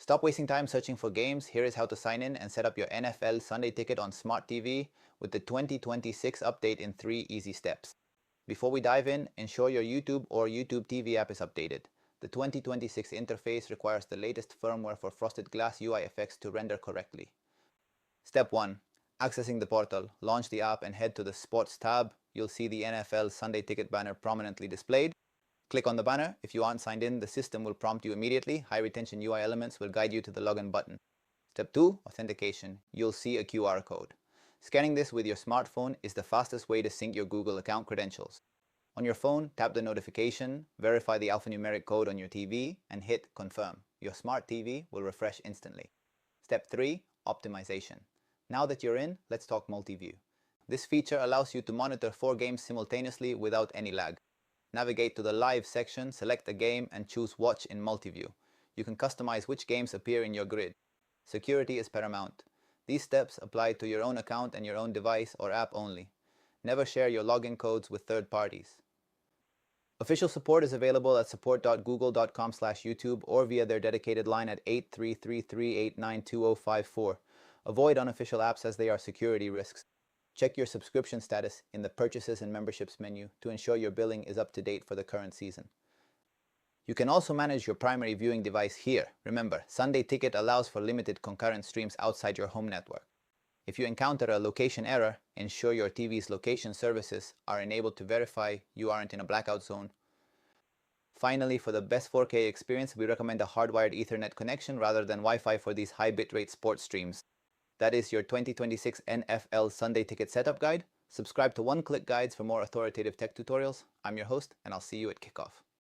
Stop wasting time searching for games. Here is how to sign in and set up your NFL Sunday Ticket on Smart TV with the 2026 update in 3 easy steps. Before we dive in, ensure your YouTube or YouTube TV app is updated. The 2026 interface requires the latest firmware for frosted glass UI effects to render correctly. Step 1. Accessing the portal. Launch the app and head to the Sports tab. You'll see the NFL Sunday Ticket banner prominently displayed. Click on the banner. If you aren't signed in, the system will prompt you immediately. High retention UI elements will guide you to the login button. Step 2. Authentication. You'll see a QR code. Scanning this with your smartphone is the fastest way to sync your Google account credentials. On your phone, tap the notification, verify the alphanumeric code on your TV, and hit confirm. Your smart TV will refresh instantly. Step 3. Optimization. Now that you're in, let's talk multi-view. This feature allows you to monitor 4 games simultaneously without any lag. Navigate to the Live section, select a game, and choose Watch in Multiview. You can customize which games appear in your grid. Security is paramount. These steps apply to your own account and your own device or app only. Never share your login codes with third parties. Official support is available at support.google.com/YouTube or via their dedicated line at 8333892054. Avoid unofficial apps as they are security risks. Check your subscription status in the Purchases and Memberships menu to ensure your billing is up to date for the current season. You can also manage your primary viewing device here. Remember, Sunday Ticket allows for limited concurrent streams outside your home network. If you encounter a location error, ensure your TV's location services are enabled to verify you aren't in a blackout zone. Finally, for the best 4K experience, we recommend a hardwired Ethernet connection rather than Wi-Fi for these high bitrate sports streams. That is your 2026 NFL Sunday Ticket setup guide. Subscribe to One-Click Guides for more authoritative tech tutorials. I'm your host, and I'll see you at kickoff.